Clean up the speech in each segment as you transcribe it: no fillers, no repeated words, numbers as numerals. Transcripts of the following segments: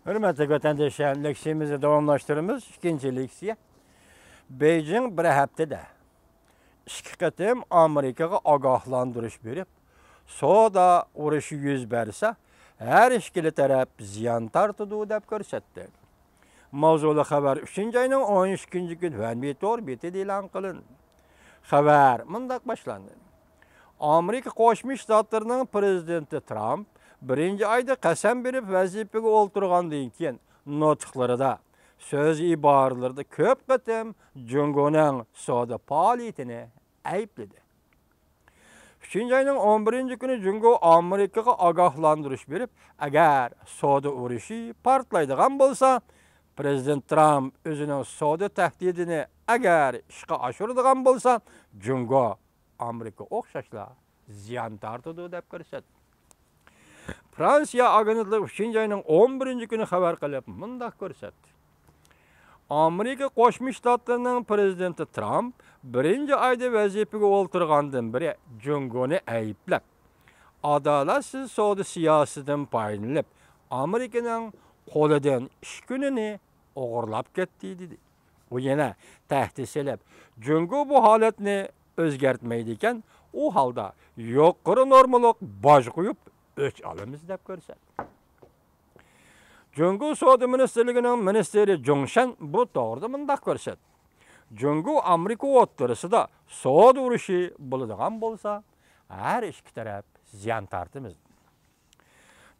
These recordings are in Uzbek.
Hürmetli vatandaşlar, leksiyemizi davamlaştırımız. İkinci leksiya. Beijing bir haftada ikki qatim Amerikaga ogohlantirish berib, savdo urushi yuz bersa, har ikkala taraf ziyon tortadi deb ko'rsatdi. Mavzuli xabar 3-oyning 12-kuni Vanmetor betida e'lon qilindi. Xabar mundaq boshlandi. Amerika Qo'shma Shtatlarining prezidenti Trump birinchi oyda qasam berib vazifaga o'ltirgandan keyin nutqlarida, so'z iboralarida ko'p qatim Jungoning savdo faoliyatini aybladi. 3-oyning 11-kuni Jungo Amerikaga ogohlantirish berib, agar savdo urushi portlaydigan bo'lsa, prezident Trump o'zining savdo tahdidini agar ishga oshiradigan bo'lsa, Jungo Amerika o'xshashla ziyon tortadi deb ko'rsatdi. Fransiya agentligi 3-oyning 11-kuni xabar qilib, mundaq ko'rsatdi. Amerika Qo'shma Shtatlarining prezidenti Trump birinchi oyda vazifaga o'ltirgandan beri Jungoni ayblab, adolatsiz savdo siyosatidan foydalanib, Amerikaning qo'lidan ish kunini o'g'irlab ketdi dedi. U yana tahdid silib, Jungo bu holatni o'zgartmaydi ekan, u holda yuqori normalik boj qo'yib o'ch olamiz deb ko'rsatdi. Jungo savdo ministrligining ministri Jongshan bu to'g'rida mundaq ko'rsatdi. Jungo Amerika o'rtasida savdo urushi bo'ladigan bo'lsa, har ikki taraf ziyon tortamiz.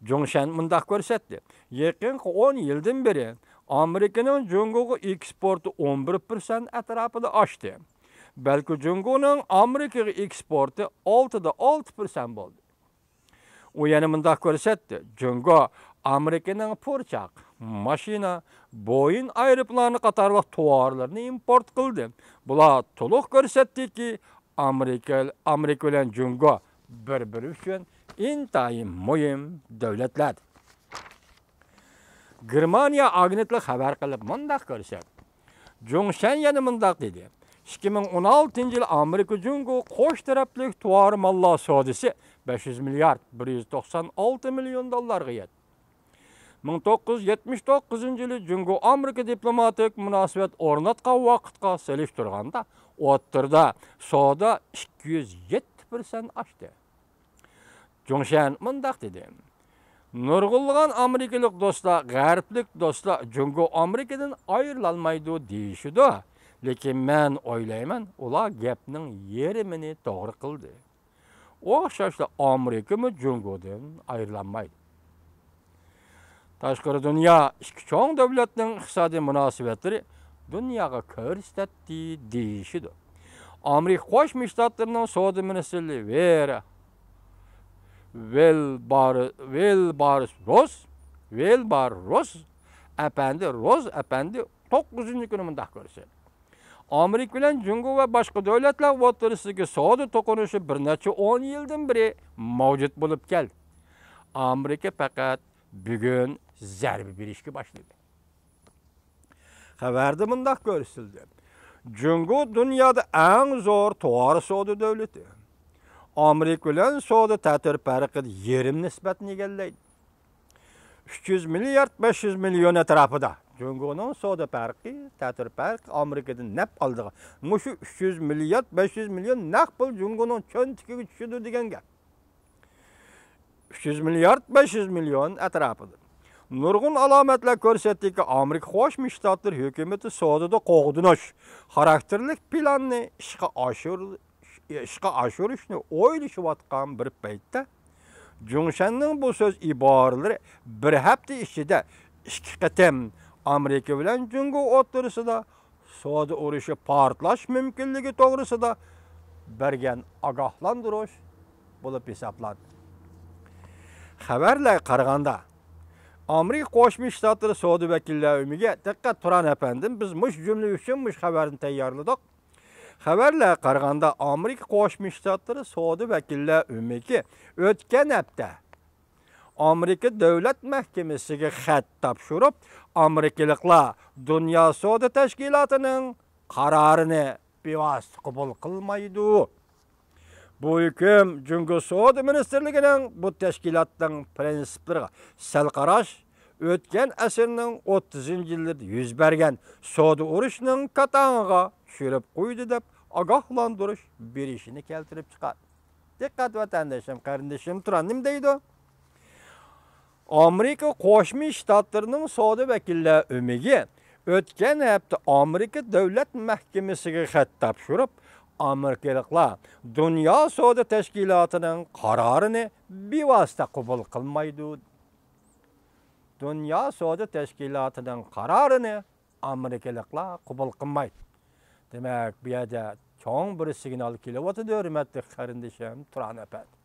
Jongshan mundaq ko'rsatdi. Yaqinqi 10 yildan beri Amerikaning Jungoga eksporti 11% atrofida oshdi. Balki Jungoning Amerikaga eksporti 6% bo'ldi. U yana mundaq ko'rsatdi. Jungo Amerikaning po'rchoq, mashina, Boeing aeroplani qatorli tovarlarni import qildi. Bular to'liq ko'rsatdiki, Amerika bilan Jungo bir-biri uchun intayin muhim davlatlar. Germaniya agentligi xabar qilib mundaq ko'rsatdi. Jongshan yana mundaq dedi. 2016-yil Amerika Jungo qo'sh taraflik tovar mallar savdosi 500 milliard 196 million dollarga yetdi. 1979-yili Jungo Amerika diplomatik munosabat o'rnatgan vaqtga solishtirganda, o'rtada savdo 207% oshdi. Jongshan mundaq dedi. Nurg'ulg'an Amerikalik do'stlar, g'arblik do'stlar Jungo Amerikadan ayrilolmaydi deyishdi. Lekin men o'ylayman, ular gapning yerimini to'g'ri qildi. O'xshashla Amerikami Jungodan ayrilolmaydi. Tashqari dunyo ikki cho'ng davlatning iqtisodiy munosabatlari dunyoga ko'rsatdi deyishdi. Amerika Qo'shma Shtatlarining savdo ministri Wilbur Ross apandi 9-kuni mundaq ko'rsatdi. Amerika bilan Jungo va boshqa davlatlar o'rtasidagi savdo to'qinishi bir necha 10 yildan beri mavjud bo'lib keldi. Amerika faqat bugun zarba berishga boshladi. Xabarda mundaq ko'rsatildi. Jungo dunyoda eng zo'r tovar savdo davlati. Amerika bilan savdo ta'tir farqida yerim nisbatini egallaydi. 300 milliard 500 million atrofida. Jungoning savdo farqi, ta'tir farqi Amerikadan naf oldigan. Mushu 300 milliard 500 million naq pul Jungoning cho'ntikiga tushadi degan gap. 300 milliard 500 million atrofida. Nurg'un alomatlar ko'rsatdiki, Amerika Qo'shma Shtatlari hukumati savdoda qo'g'dinish xarakterli planni ishga oshirishni o'ylashayotgan bir paytda Jongshanning bu so'z iboralari bir hafta ichida ikki qatim Amerika bilan Jungo o'rtasida savdo urushi portlash mumkinligi to'g'risida bergan ogohlantirish bo'lib hisoblandi. Xabarlar qaraganda Amerika Qo'shma Shtatlari savdo vakillari umiga diqqat turan efendim, biz mush jumla uchun mush xabarni tayyorladik. Xabarlar qaraganda Amerika Qo'shma Shtatlari savdo vakillari umiga o'tgan hafta Amerika Davlat Mahkamasiga xat topshirib, Amerikaliklar Dunyo savdo tashkilotining qarorini bevosita qabul qilmaydi. Bu hüküm Jungo Savdo Ministerligining bu tashkilotning prinsiplariga sal qarash, Ötken asırning 30-yillarda yuz bergen soda urushining katang'iga tushirib qo'ydi deb ogohlantirish berishini keltirib chiqadi. Diqqat vatandaşım, kardeşim turan nim deydi? Amerika Qo'shma Shtatlarining soda vakillar umigi o'tgan hafta Amerika Davlat Mahkamasiga xat topshirib, Amerikaliklar Dunyo Soda Tashkilotining qarorini bevosita qabul qilmaydi. Dunyo Soda Tashkilotining qarorini Amerikaliklar qabul qilmaydi. Demak, bu yerda cho'ng bir signal kelyapti, hurmatli qarindoshim, turan apadi.